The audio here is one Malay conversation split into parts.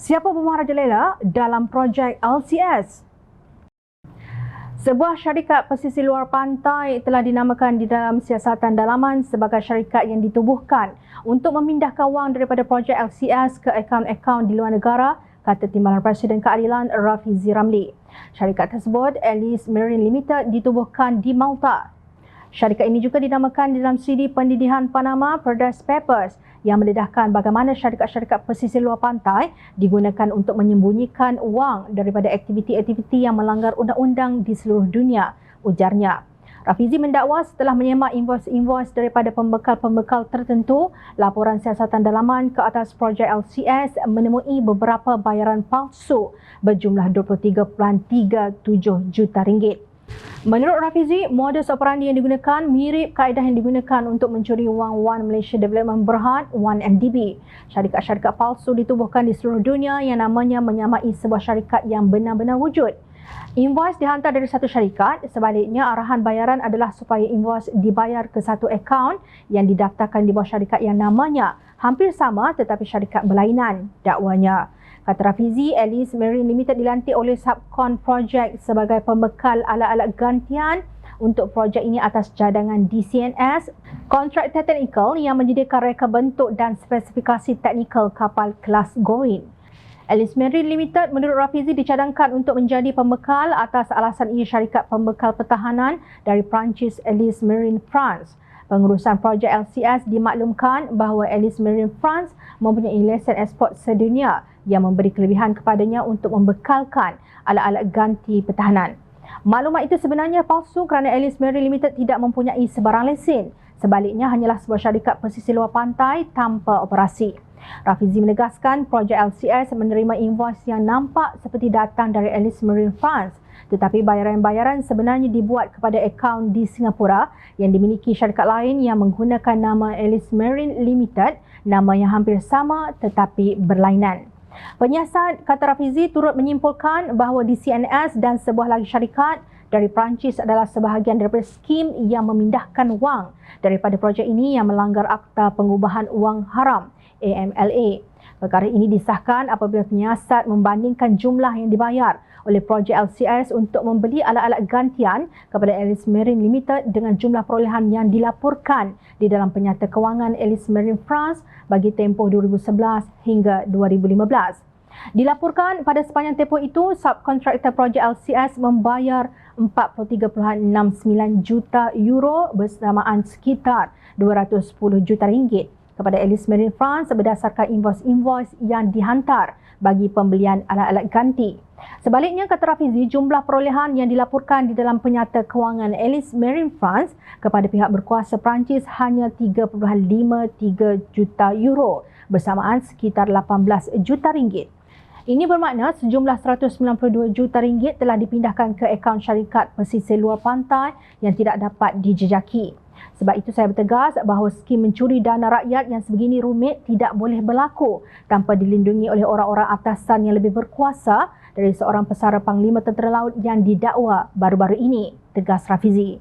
Siapa bermarajalela dalam projek LCS? Sebuah syarikat pesisir luar pantai telah dinamakan di dalam siasatan dalaman sebagai syarikat yang ditubuhkan untuk memindahkan wang daripada projek LCS ke akaun-akaun di luar negara, kata Timbalan Presiden Keadilan Rafizi Ramli. Syarikat tersebut, Alice Marine Limited, ditubuhkan di Malta. Syarikat ini juga dinamakan di dalam CD pendidikan Panama Paradise Papers yang mendedahkan bagaimana syarikat-syarikat pesisir luar pantai digunakan untuk menyembunyikan wang daripada aktiviti-aktiviti yang melanggar undang-undang di seluruh dunia, ujarnya. Rafizi mendakwa setelah menyemak invoice-invoice daripada pembekal-pembekal tertentu, laporan siasatan dalaman ke atas projek LCS menemui beberapa bayaran palsu berjumlah 23.37 juta ringgit. Menurut Rafizi, modus operandi yang digunakan mirip kaedah yang digunakan untuk mencuri wang One Malaysia Development Berhad, 1MDB. Syarikat-syarikat palsu ditubuhkan di seluruh dunia yang namanya menyamai sebuah syarikat yang benar-benar wujud. Invoice dihantar dari satu syarikat, sebaliknya arahan bayaran adalah supaya invoice dibayar ke satu akaun yang didaftarkan di bawah syarikat yang namanya hampir sama tetapi syarikat berlainan, dakwanya. Kata Rafizi, Alice Marine Limited dilantik oleh Subcon Project sebagai pembekal alat-alat gantian untuk projek ini atas cadangan DCNS, kontraktor teknikal yang menyediakan reka bentuk dan spesifikasi teknikal kapal kelas Going. Alice Marine Limited menurut Rafizi dicadangkan untuk menjadi pembekal atas alasan ia syarikat pembekal pertahanan dari Perancis Alice Marine France. Pengurusan projek LCS dimaklumkan bahawa Alice Marine France mempunyai lesen ekspor sedunia yang memberi kelebihan kepadanya untuk membekalkan alat-alat ganti pertahanan. Maklumat itu sebenarnya palsu kerana Alice Marine Limited tidak mempunyai sebarang lesen. Sebaliknya hanyalah sebuah syarikat pesisir luar pantai tanpa operasi. Rafizi menegaskan projek LCS menerima invoice yang nampak seperti datang dari Alice Marine France, tetapi bayaran-bayaran sebenarnya dibuat kepada akaun di Singapura yang dimiliki syarikat lain yang menggunakan nama Alice Marine Limited, nama yang hampir sama tetapi berlainan. Penyiasat, kata Rafizi, turut menyimpulkan bahawa DCNS dan sebuah lagi syarikat dari Perancis adalah sebahagian daripada skim yang memindahkan wang daripada projek ini yang melanggar Akta Pengubahan Wang Haram AMLA. Perkara ini disahkan apabila penyiasat membandingkan jumlah yang dibayar oleh projek LCS untuk membeli alat-alat gantian kepada Alice Marine Limited dengan jumlah perolehan yang dilaporkan di dalam penyata kewangan Alice Marine France bagi tempoh 2011 hingga 2015. Dilaporkan pada sepanjang tempoh itu, subkontraktor projek LCS membayar 43.69 juta euro bersamaan sekitar 210 juta ringgit kepada Alice Marine France berdasarkan invoice-invoice yang dihantar bagi pembelian alat-alat ganti. Sebaliknya, kata Rafizi, jumlah perolehan yang dilaporkan di dalam penyata kewangan Alice Marine France kepada pihak berkuasa Perancis hanya 3.53 juta euro bersamaan sekitar 18 juta ringgit. Ini bermakna sejumlah 192 juta ringgit telah dipindahkan ke akaun syarikat pesisir luar pantai yang tidak dapat dijejaki. Sebab itu saya bertegas bahawa skim mencuri dana rakyat yang sebegini rumit tidak boleh berlaku tanpa dilindungi oleh orang-orang atasan yang lebih berkuasa dari seorang pesara Panglima Tentera Laut yang didakwa baru-baru ini, tegas Rafizi.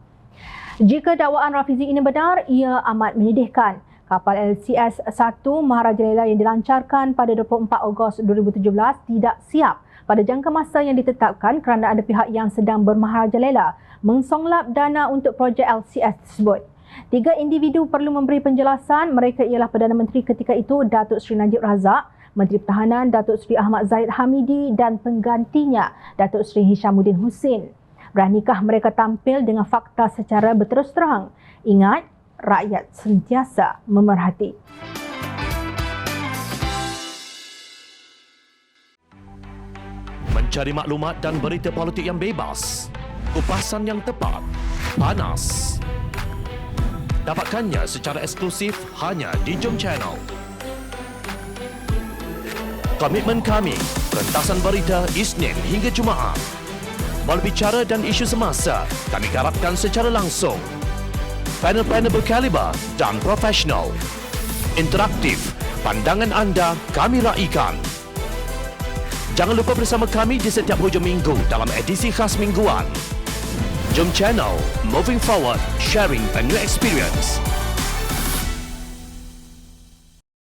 Jika dakwaan Rafizi ini benar, ia amat menyedihkan. Kapal LCS-1 Maharajalela yang dilancarkan pada 24 Ogos 2017 tidak siap pada jangka masa yang ditetapkan kerana ada pihak yang sedang bermaharajalela mengsonglap dana untuk projek LCS tersebut. 3 individu perlu memberi penjelasan. Mereka ialah Perdana Menteri ketika itu Datuk Seri Najib Razak, Menteri Pertahanan Datuk Seri Ahmad Zahid Hamidi dan penggantinya Datuk Seri Hishamuddin Hussein. Beranikah mereka tampil dengan fakta secara berterus terang? Ingat, rakyat sentiasa memerhati. Mencari maklumat dan berita politik yang bebas, kupasan yang tepat, panas. Dapatkannya secara eksklusif hanya di Jom Channel. Komitmen kami, pentasan berita Isnin hingga Jumaat. Berbicara dan isu semasa, kami garapkan secara langsung. Panel-panel berkaliber dan profesional. Interaktif, pandangan anda kami raikan. Jangan lupa bersama kami di setiap hujung minggu dalam edisi khas mingguan. Jom Channel, moving forward, sharing a new experience.